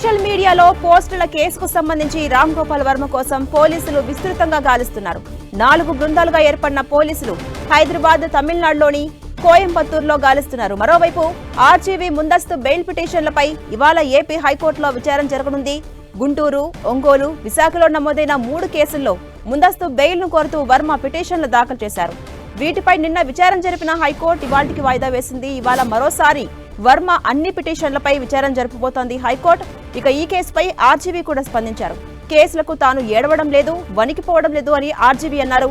Social మీడియాలో పోస్టుల కేసుకు సంబంధించి రామ్ గోపాల్ వర్మ కోసం పోలీసులు విస్తృతంగా గాలిస్తున్నారు. 4 బృందాలుగా ఏర్పడిన పోలీసులు హైదరాబాద్, తమిళనాడులోని కోయంబత్తూరులో గాలిస్తున్నారు. మరోవైపు ఆర్జీవీ ముందస్తు బెయిల్ పిటిషన్లపై ఇవాళ ఏపీ హైకోర్టులో విచారణ జరగనుంది. గుంటూరు, ఒంగోలు, విశాఖలో నమోదైన 3 కేసుల్లో ముందస్తు బెయిల్ను కోరుతూ వర్మ పిటిషన్లు దాఖలు చేశారు. వీటిపై నిన్న విచారణ జరిపిన హైకోర్టు ఇవాళకి వాయిదా వేసింది. ఇవాళ మరోసారి వర్మ అన్ని పిటిషన్లపై విచారణ జరపబోతోంది హైకోర్టు. ఇక ఈ కేసుపై ఆర్జీవీ కూడా స్పందించారు. కేసులకు తాను ఏడవడం లేదు, వణికిపోవడం లేదు అని ఆర్జీవీ అన్నారు.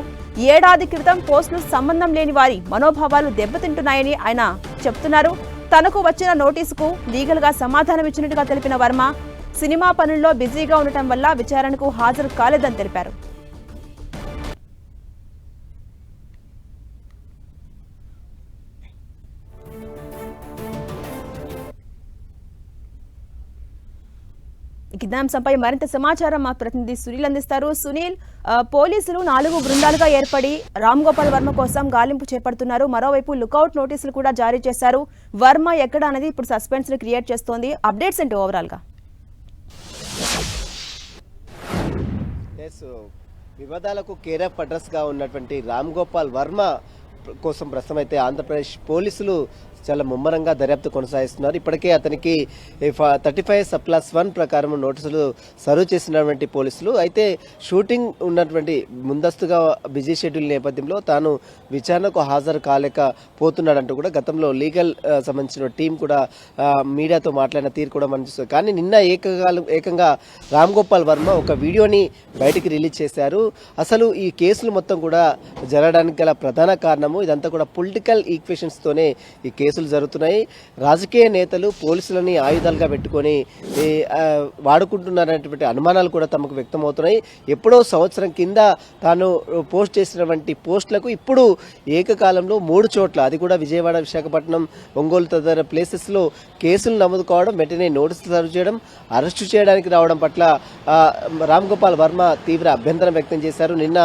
ఏడాది క్రితం పోస్టులు సంబంధం లేని వారి మనోభావాలు దెబ్బతింటున్నాయని ఆయన చెప్తున్నారు. తనకు వచ్చిన నోటీసుకు లీగల్ గా సమాధానం ఇచ్చినట్టుగా తెలిపిన వర్మ సినిమా పనుల్లో బిజీగా ఉండటం వల్ల విచారణకు హాజరు కాలేదని తెలిపారు. ఇదే అంశంపై మరింత సమాచారం మా ప్రతినిధి సునీల్ అందిస్తారు. సునీల్, పోలీసులు 4 బృందాలుగా ఏర్పడి రామ్ గోపాల్ వర్మ కోసం గాలింపు చేపడుతున్నారు. మరోవైపు లుకౌట్ నోటీసులు కూడా జారీ చేశారు. వర్మ ఎక్కడ అనేది ఇప్పుడు సస్పెన్స్ ని క్రియేట్ చేస్తోంది. అప్డేట్స్ ఏంటి ఓవరాల్ గా? వివాదాలకు కేర్ ఆఫ్ అడ్రస్ గా ఉన్నటువంటి రామ్ గోపాల్ వర్మ కోసం ప్రస్తుతం అయితే ఆంధ్రప్రదేశ్ పోలీసులు చాలా ముమ్మరంగా దర్యాప్తు కొనసాగిస్తున్నారు. ఇప్పటికే అతనికి 35(1) ప్రకారం నోటీసులు సర్వ్ చేసినటువంటి పోలీసులు అయితే షూటింగ్ ఉన్నటువంటి ముందస్తుగా బిజీ షెడ్యూల్ నేపథ్యంలో తాను విచారణకు హాజరు కాలేకపోతున్నాడంటూ కూడా గతంలో లీగల్ సంబంధించిన టీం కూడా మీడియాతో మాట్లాడిన తీరు కూడా మనం చూస్తాం. కానీ నిన్న ఏకంగా రామ్ గోపాల్ వర్మ ఒక వీడియోని బయటికి రిలీజ్ చేశారు. అసలు ఈ కేసులు మొత్తం కూడా జరగడానికి గల ప్రధాన కారణము ఇదంతా కూడా పొలిటికల్ ఈక్వేషన్స్ తోనే ఈ కేసులు జరుగుతున్నాయి. రాజకీయ నేతలు పోలీసులని ఆయుధాలుగా పెట్టుకొని వాడుకుంటున్నారనేటువంటి అనుమానాలు కూడా తమకు వ్యక్తమవుతున్నాయి. ఎప్పుడో సంవత్సరం కింద తాను పోస్ట్ చేసినటువంటి పోస్టులకు ఇప్పుడు ఏకకాలంలో 3 చోట్ల, అది కూడా విజయవాడ, విశాఖపట్నం, ఒంగోలు తదితర ప్లేసెస్లో కేసులు నమోదు కావడం, వెంటనే నోటీసులు సర్వ్ చేయడం, అరెస్టు చేయడానికి రావడం పట్ల రామ్ గోపాల్ వర్మ తీవ్ర అభ్యంతరం వ్యక్తం చేశారు. నిన్న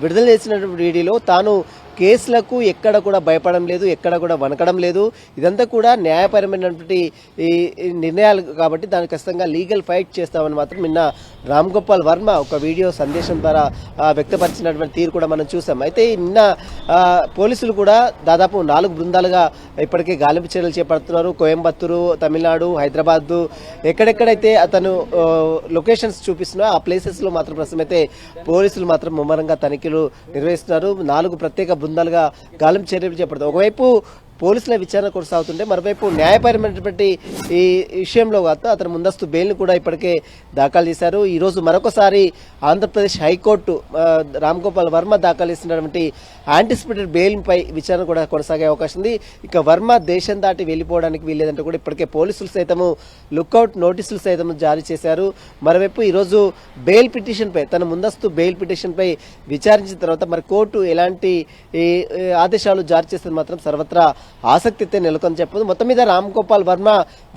విడుదల చేసినటువంటి వీడియోలో తాను కేసులకు ఎక్కడ కూడా భయపడడం లేదు, ఎక్కడ కూడా వణకడం లేదు, ఇదంతా కూడా న్యాయపరమైనటువంటి ఈ నిర్ణయాలు కాబట్టి దానికి ఖచ్చితంగా లీగల్ ఫైట్ చేస్తామని మాత్రం నిన్న రామ్ గోపాల్ వర్మ ఒక వీడియో సందేశం ద్వారా వ్యక్తపరిచినటువంటి తీరు కూడా మనం చూసాం. అయితే నిన్న పోలీసులు కూడా దాదాపు 4 బృందాలుగా ఇప్పటికే గాలింపు చర్యలు చేపడుతున్నారు. కోయంబత్తూరు, తమిళనాడు, హైదరాబాద్, ఎక్కడెక్కడైతే అతను లొకేషన్స్ చూపిస్తున్నా ఆ ప్లేసెస్లో మాత్రం ప్రస్తుతం అయితే పోలీసులు మాత్రం ముమ్మరంగా తనిఖీలు నిర్వహిస్తున్నారు. 4 ప్రత్యేక బృందాలుగా గాలింపు చర్యలు చేపడతారు. ఒకవైపు పోలీసుల విచారణ కొనసాగుతుంటే మరోవైపు న్యాయపరమైనటువంటి ఈ విషయంలో అతను ముందస్తు బెయిల్ను కూడా ఇప్పటికే దాఖలు చేశారు. ఈరోజు మరొకసారి ఆంధ్రప్రదేశ్ హైకోర్టు రామ్ గోపాల్ వర్మ దాఖలు చేసినటువంటి యాంటిసిపేటెడ్ బెయిల్పై విచారణ కూడా కొనసాగే అవకాశం ఉంది. ఇక వర్మ దేశం దాటి వెళ్ళిపోవడానికి వీల్లేదంటే కూడా ఇప్పటికే పోలీసులు సైతము లుకౌట్ నోటీసులు సైతం జారీ చేశారు. మరోవైపు ఈరోజు బెయిల్ పిటిషన్పై, తన ముందస్తు బెయిల్ పిటిషన్పై విచారించిన తర్వాత మరి కోర్టు ఎలాంటి ఆదేశాలు జారీ చేస్తే మాత్రం సర్వత్రా ఆసక్తి అయితే నెలకొని చెప్పదు. మొత్తం మీద రామ్ గోపాల్ వర్మ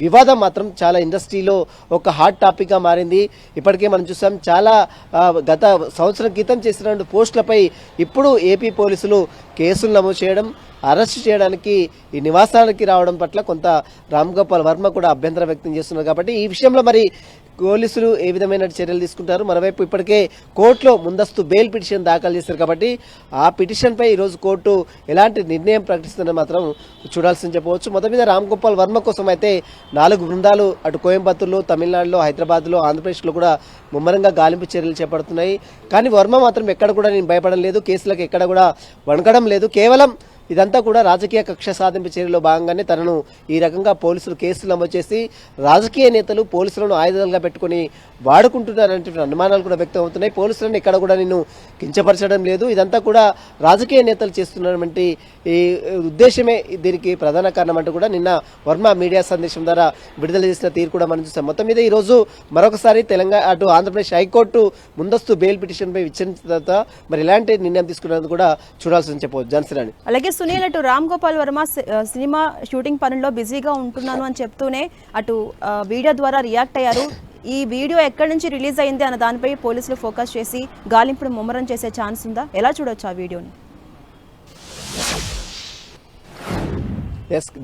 వివాదం మాత్రం చాలా ఇండస్ట్రీలో ఒక హాట్ టాపిక్ గా మారింది. ఇప్పటికే మనం చూసాం చాలా గత సంవత్సరం క్రితం చేసినటువంటి పోస్టులపై ఇప్పుడు ఏపీ పోలీసులు కేసులు నమోదు చేయడం, అరెస్ట్ చేయడానికి ఈ నివాసానికి రావడం పట్ల కొంత రామ్ గోపాల్ వర్మ కూడా అభ్యంతరం వ్యక్తం చేస్తున్నారు. కాబట్టి ఈ విషయంలో మరి పోలీసులు ఏ విధమైన చర్యలు తీసుకుంటారు? మరోవైపు ఇప్పటికే కోర్టులో ముందస్తు బెయిల్ పిటిషన్ దాఖలు చేశారు కాబట్టి ఆ పిటిషన్పై ఈరోజు కోర్టు ఎలాంటి నిర్ణయం ప్రకటిస్తుందని మాత్రం చూడాల్సింది చెప్పవచ్చు. మొత్తం మీద రామ్ గోపాల్ వర్మ కోసం అయితే 4 బృందాలు అటు కోయంబత్తూరులో, తమిళనాడులో, హైదరాబాద్లో, ఆంధ్రప్రదేశ్లో కూడా ముమ్మరంగా గాలింపు చర్యలు చేపడుతున్నాయి. కానీ వర్మ మాత్రం ఎక్కడ కూడా నేను భయపడడం లేదు, కేసులకు ఎక్కడ కూడా వణకడం లేదు, కేవలం ఇదంతా కూడా రాజకీయ కక్ష సాధింపు చర్యలో భాగంగానే తనను ఈ రకంగా పోలీసులు కేసులు నమోదు చేసి రాజకీయ నేతలు పోలీసులను ఆయుధాలుగా పెట్టుకుని వాడుకుంటున్నారంటే అనుమానాలు కూడా వ్యక్తం అవుతున్నాయి. పోలీసులను ఎక్కడ కూడా నిన్ను కించపరచడం లేదు, ఇదంతా కూడా రాజకీయ నేతలు చేస్తున్నటువంటి ఈ ఉద్దేశమే దీనికి ప్రధాన కారణం అంటూ కూడా నిన్న వర్మ మీడియా సందేశం ద్వారా విడుదల చేసిన తీరు కూడా మనం చూసాం. మొత్తం మీద ఈరోజు మరొకసారి తెలంగాణ అటు ఆంధ్రప్రదేశ్ హైకోర్టు ముందస్తు బెయిల్ పిటిషన్పై విచారించిన తర్వాత మరి ఎలాంటి నిర్ణయం తీసుకున్నది కూడా చూడాల్సింది చెప్పవచ్చు. జాన్సన్. అలాగే సునీల్, అటు రామ్ గోపాల్ వర్మ సినిమా షూటింగ్ పనుల్లో బిజీగా ఉంటున్నాను అని చెప్తూనే అటు వీడియో ద్వారా రియాక్ట్ అయ్యారు. ఈ వీడియో ఎక్కడి నుంచి రిలీజ్ అయింది అన్న దానిపై పోలీసులు ఫోకస్ చేసి గాలింపును ముమ్మరం చేసే ఛాన్స్ ఉందా? ఎలా చూడొచ్చు ఆ వీడియోని?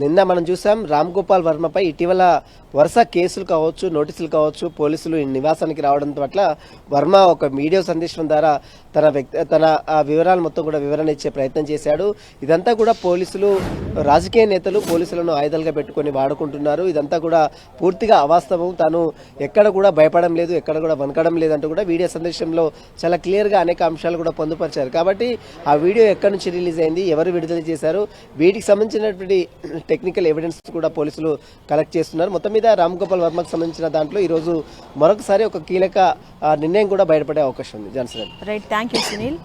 నిన్న మనం చూసాం రామ్ గోపాల్ వర్మపై ఇటీవల వరుస కేసులు కావచ్చు, నోటీసులు కావచ్చు, పోలీసులు ఈ నివాసానికి రావడం పట్ల వర్మ ఒక వీడియో సందేశం ద్వారా తన ఆ వివరాలు మొత్తం కూడా వివరణ ఇచ్చే ప్రయత్నం చేశాడు. ఇదంతా కూడా పోలీసులు, రాజకీయ నేతలు పోలీసులను ఆయుధాలుగా పెట్టుకొని వాడుకుంటున్నారు. ఇదంతా కూడా పూర్తిగా అవాస్తవం. తాను ఎక్కడ కూడా భయపడడం లేదు, ఎక్కడ కూడా వనకడం లేదంటూ కూడా వీడియో సందేశంలో చాలా క్లియర్గా అనేక అంశాలు కూడా పొందుపరిచారు. కాబట్టి ఆ వీడియో ఎక్కడి నుంచి రిలీజ్ అయింది, ఎవరు విడుదల చేశారు, వీటికి సంబంధించినటువంటి టెక్నికల్ ఎవిడెన్స్ కూడా పోలీసులు కలెక్ట్ చేస్తున్నారు. మొత్తం మీద రామ్ గోపాల్ వర్మకు సంబంధించిన దాంట్లో ఈరోజు మరొకసారి ఒక కీలక నిర్ణయం కూడా బయటపడే అవకాశం ఉంది. Johnson. Right, thank you Sunil.